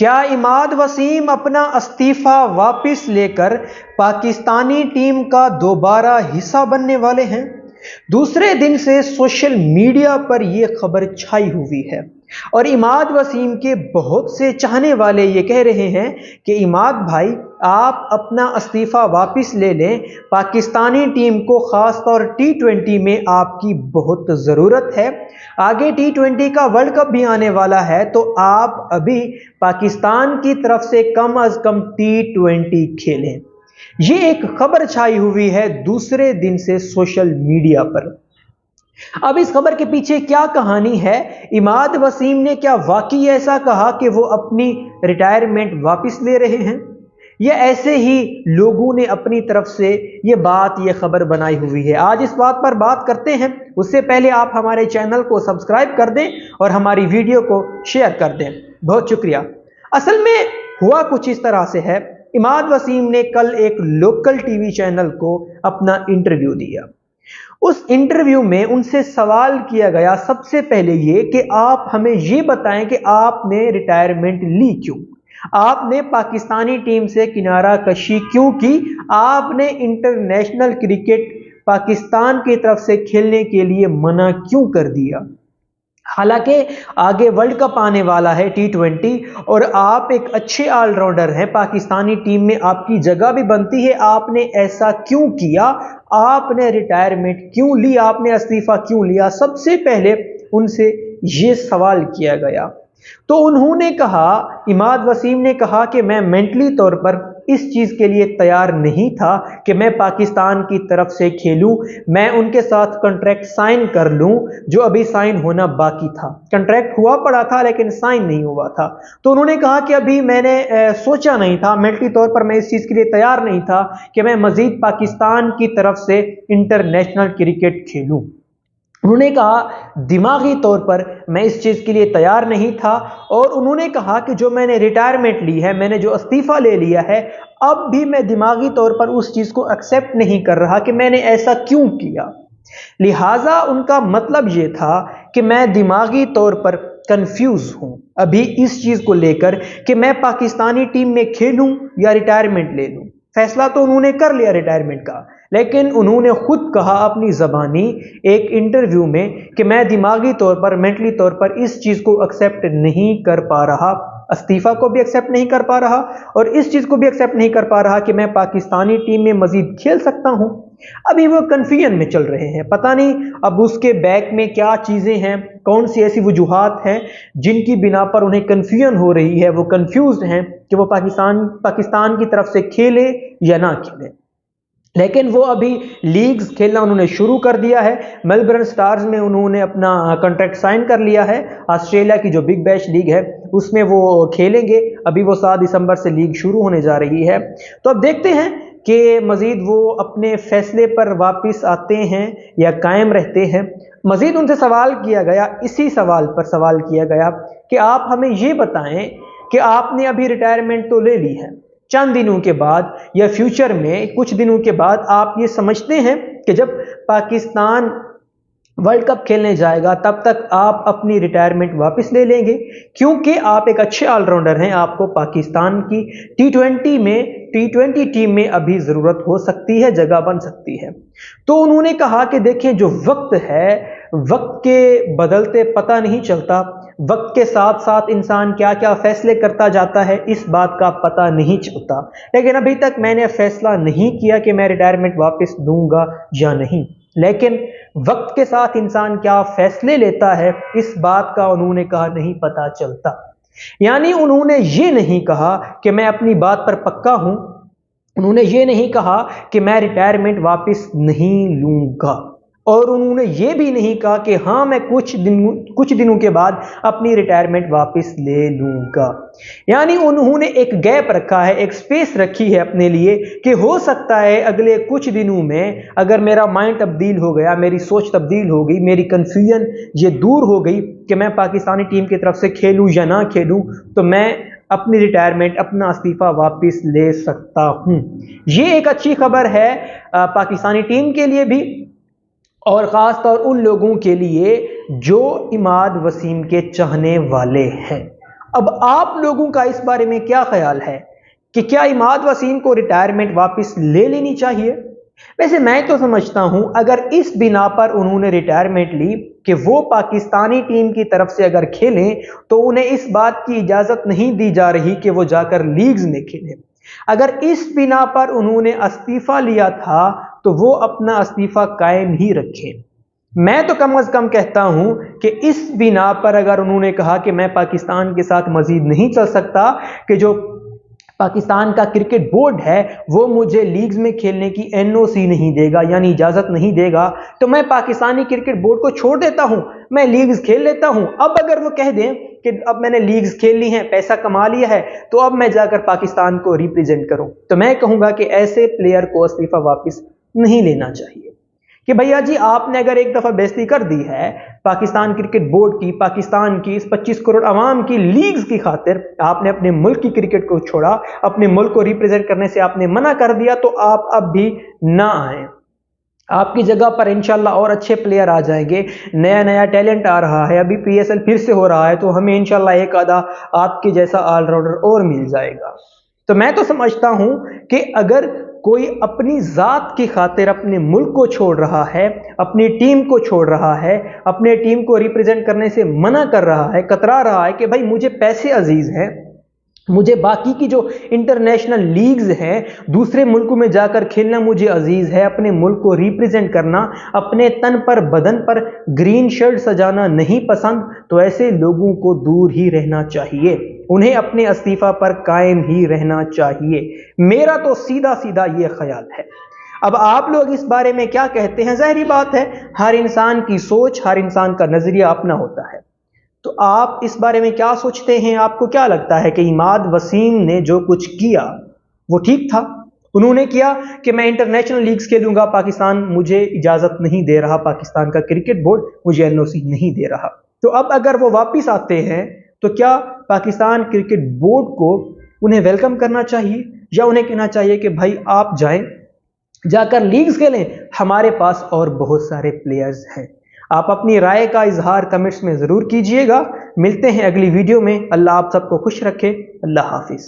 क्या इमाद वसीम अपना इस्तीफा वापस लेकर पाकिस्तानी टीम का दोबारा हिस्सा बनने वाले हैं? दूसरे दिन से सोशल मीडिया पर यह खबर छाई हुई है और इमाद वसीम के बहुत से चाहने वाले ये कह रहे हैं कि इमाद भाई आप अपना इस्तीफा वापस ले लें, पाकिस्तानी टीम को ख़ास तौर T20 में आपकी बहुत ज़रूरत है। आगे T20 का वर्ल्ड कप भी आने वाला है, तो आप अभी पाकिस्तान की तरफ से कम अज़ कम T20 खेलें। ये एक खबर छाई हुई है दूसरे दिन से सोशल मीडिया पर। अब इस खबर के पीछे क्या कहानी है? इमाद वसीम ने क्या वाकई ऐसा कहा कि वो अपनी रिटायरमेंट वापस ले रहे हैं, या ऐसे ही लोगों ने अपनी तरफ से ये खबर बनाई हुई है? आज इस बात पर बात करते हैं। उससे पहले आप हमारे चैनल को सब्सक्राइब कर दें और हमारी वीडियो को शेयर कर दें। बहुत शुक्रिया। असल में हुआ कुछ इस तरह से है, इमाद वसीम ने कल एक लोकल टीवी चैनल को अपना इंटरव्यू दिया। उस इंटरव्यू में उनसे सवाल किया गया सबसे पहले ये कि आप हमें ये बताएं कि आपने रिटायरमेंट ली क्यों, आपने पाकिस्तानी टीम से किनारा कशी क्यों की, आपने इंटरनेशनल क्रिकेट पाकिस्तान की तरफ से खेलने के लिए मना क्यों कर दिया। हालांकि आगे वर्ल्ड कप आने वाला है T20 और आप एक अच्छे ऑलराउंडर हैं, पाकिस्तानी टीम में आपकी जगह भी बनती है, आपने ऐसा क्यों किया, आपने रिटायरमेंट क्यों ली, आपने इस्तीफा क्यों लिया? सबसे पहले उनसे ये सवाल किया गया तो उन्होंने कहा, इमाद वसीम ने कहा कि मैं मेंटली तौर पर इस चीज़ के लिए तैयार नहीं था कि मैं पाकिस्तान की तरफ से खेलूं, मैं उनके साथ कॉन्ट्रैक्ट साइन कर लूं जो अभी साइन होना बाकी था। कॉन्ट्रैक्ट हुआ पड़ा था लेकिन साइन नहीं हुआ था। तो उन्होंने कहा कि अभी मैंने सोचा नहीं था, मेंटली तौर पर मैं इस चीज़ के लिए तैयार नहीं था कि मैं मज़ीद पाकिस्तान की तरफ से इंटरनेशनल क्रिकेट खेलूँ। उन्होंने कहा दिमागी तौर पर मैं इस चीज़ के लिए तैयार नहीं था, और उन्होंने कहा कि जो मैंने रिटायरमेंट ली है, मैंने जो इस्तीफ़ा ले लिया है, अब भी मैं दिमागी तौर पर उस चीज़ को एक्सेप्ट नहीं कर रहा कि मैंने ऐसा क्यों किया। लिहाजा उनका मतलब ये था कि मैं दिमागी तौर पर कंफ्यूज हूँ अभी इस चीज़ को लेकर कि मैं पाकिस्तानी टीम में खेलूँ या रिटायरमेंट ले लूँ। फैसला तो उन्होंने कर लिया रिटायरमेंट का, लेकिन उन्होंने खुद कहा अपनी ज़बानी एक इंटरव्यू में कि मैं दिमागी तौर पर, मेंटली तौर पर इस चीज़ को एक्सेप्ट नहीं कर पा रहा, इस्तीफ़ा को भी एक्सेप्ट नहीं कर पा रहा और इस चीज़ को भी एक्सेप्ट नहीं कर पा रहा कि मैं पाकिस्तानी टीम में मज़ीद खेल सकता हूँ। अभी वो कन्फ्यूजन में चल रहे हैं, पता नहीं अब उसके बैक में क्या चीज़ें हैं, कौन सी ऐसी वजूहात हैं जिनकी बिना पर उन्हें कन्फ्यूजन हो रही है। वो कन्फ्यूज्ड हैं कि वो पाकिस्तान की तरफ से खेले या ना खेले। लेकिन वो अभी लीग्स खेलना उन्होंने शुरू कर दिया है। मेलबर्न स्टार्स में उन्होंने अपना कॉन्ट्रैक्ट साइन कर लिया है। ऑस्ट्रेलिया की जो बिग बैश लीग है उसमें वो खेलेंगे। अभी वो 7 दिसंबर से लीग शुरू होने जा रही है। तो अब देखते हैं कि मज़ीद वो अपने फैसले पर वापस आते हैं या कायम रहते हैं। मज़ीद उनसे सवाल किया गया, इसी सवाल पर सवाल किया गया कि आप हमें ये बताएं कि आपने अभी रिटायरमेंट तो ले ली है, चंद दिनों के बाद या फ्यूचर में कुछ दिनों के बाद आप ये समझते हैं कि जब पाकिस्तान वर्ल्ड कप खेलने जाएगा तब तक आप अपनी रिटायरमेंट वापस ले लेंगे, क्योंकि आप एक अच्छे ऑलराउंडर हैं, आपको पाकिस्तान की T20 टीम में अभी ज़रूरत हो सकती है, जगह बन सकती है। तो उन्होंने कहा कि देखें, जो वक्त है, वक्त के बदलते पता नहीं चलता, वक्त के साथ साथ इंसान क्या क्या फैसले करता जाता है इस बात का पता नहीं चलता। लेकिन अभी तक मैंने फैसला नहीं किया कि मैं रिटायरमेंट वापस दूंगा या नहीं, लेकिन वक्त के साथ इंसान क्या फैसले लेता है इस बात का उन्होंने कहा नहीं पता चलता। यानी उन्होंने ये नहीं कहा कि मैं अपनी बात पर पक्का हूं, उन्होंने ये नहीं कहा कि मैं रिटायरमेंट वापस नहीं लूंगा, और उन्होंने ये भी नहीं कहा कि हाँ मैं कुछ दिनों के बाद अपनी रिटायरमेंट वापस ले लूँगा। यानी उन्होंने एक गैप रखा है, एक स्पेस रखी है अपने लिए कि हो सकता है अगले कुछ दिनों में अगर मेरा माइंड तब्दील हो गया, मेरी सोच तब्दील हो गई, मेरी कन्फ्यूजन ये दूर हो गई कि मैं पाकिस्तानी टीम की तरफ से खेलूँ या ना खेलूँ, तो मैं अपनी रिटायरमेंट, अपना इस्तीफ़ा वापस ले सकता हूँ। ये एक अच्छी खबर है पाकिस्तानी टीम के लिए भी, और ख़ास तौर उन लोगों के लिए जो इमाद वसीम के चाहने वाले हैं। अब आप लोगों کا اس بارے میں کیا خیال ہے کہ کیا عماد وسیم کو ریٹائرمنٹ واپس لے لینی چاہیے؟ ویسے میں تو سمجھتا ہوں اگر اس بنا پر انہوں نے ریٹائرمنٹ لی کہ وہ پاکستانی ٹیم کی طرف سے اگر کھیلیں تو انہیں اس بات کی اجازت نہیں دی جا رہی کہ وہ جا کر لیگز میں کھیلیں۔ اگر اس بنا پر انہوں نے استعفیٰ لیا تھا تو وہ اپنا استعفیٰ قائم ہی رکھیں۔ میں تو کم از کم کہتا ہوں کہ اس بنا پر اگر انہوں نے کہا کہ میں پاکستان کے ساتھ مزید نہیں چل سکتا، کہ جو پاکستان کا کرکٹ بورڈ ہے وہ مجھے لیگز میں کھیلنے کی NOC نہیں دے گا، یعنی اجازت نہیں دے گا، تو میں پاکستانی کرکٹ بورڈ کو چھوڑ دیتا ہوں، میں لیگز کھیل لیتا ہوں۔ اب اگر وہ کہہ دیں کہ اب میں نے لیگز کھیل لی ہیں، پیسہ کما لیا ہے، تو اب میں جا کر پاکستان کو ریپریزنٹ کروں، تو میں کہوں گا کہ ایسے پلیئر کو استعفیٰ واپس نہیں لینا چاہیے کہ بھیا جی آپ نے اگر ایک دفعہ بےزتی کر دی ہے پاکستان کرکٹ بورڈ کی، پاکستان کی اس 25 کروڑ عوام کی لیگز کی خاطر، آپ نے اپنے ملک کی کرکٹ کو چھوڑا، اپنے ملک کو ریپریزنٹ کرنے سے آپ نے منع کر دیا، تو آپ اب بھی نہ آئیں۔ آپ کی جگہ پر انشاءاللہ اور اچھے پلیئر آ جائیں گے، نیا ٹیلنٹ آ رہا ہے، ابھی PSL پھر سے ہو رہا ہے، تو ہمیں انشاءاللہ ایک آدھا آپ کے جیسا آل راؤنڈر اور مل جائے گا۔ تو میں تو سمجھتا ہوں کہ اگر کوئی اپنی ذات کی خاطر اپنے ملک کو چھوڑ رہا ہے، اپنی ٹیم کو چھوڑ رہا ہے، اپنے ٹیم کو ریپریزنٹ کرنے سے منع کر رہا ہے، کترا رہا ہے کہ بھائی مجھے پیسے عزیز ہیں، مجھے باقی کی جو انٹرنیشنل لیگز ہیں دوسرے ملکوں میں جا کر کھیلنا مجھے عزیز ہے، اپنے ملک کو ریپریزنٹ کرنا، اپنے تن پر بدن پر گرین شرٹ سجانا نہیں پسند، تو ایسے لوگوں کو دور ہی رہنا چاہیے، انہیں اپنے استعفیٰ پر قائم ہی رہنا چاہیے۔ میرا تو سیدھا سیدھا یہ خیال ہے۔ اب آپ لوگ اس بارے میں کیا کہتے ہیں؟ ظاہری بات ہے ہر انسان کی سوچ، ہر انسان کا نظریہ اپنا ہوتا ہے، تو آپ اس بارے میں کیا سوچتے ہیں؟ آپ کو کیا لگتا ہے کہ عماد وسیم نے جو کچھ کیا وہ ٹھیک تھا؟ انہوں نے کیا کہ میں انٹرنیشنل لیگز کھیلوں گا، پاکستان مجھے اجازت نہیں دے رہا، پاکستان کا کرکٹ بورڈ مجھے NOC نہیں دے رہا، تو اب اگر وہ واپس آتے ہیں تو کیا پاکستان کرکٹ بورڈ کو انہیں ویلکم کرنا چاہیے، یا انہیں کہنا چاہیے کہ بھائی آپ جائیں، جا کر لیگز کھیلیں، ہمارے پاس اور بہت سارے پلیئرز ہیں؟ آپ اپنی رائے کا اظہار کمنٹس میں ضرور کیجئے گا۔ ملتے ہیں اگلی ویڈیو میں۔ اللہ آپ سب کو خوش رکھے۔ اللہ حافظ۔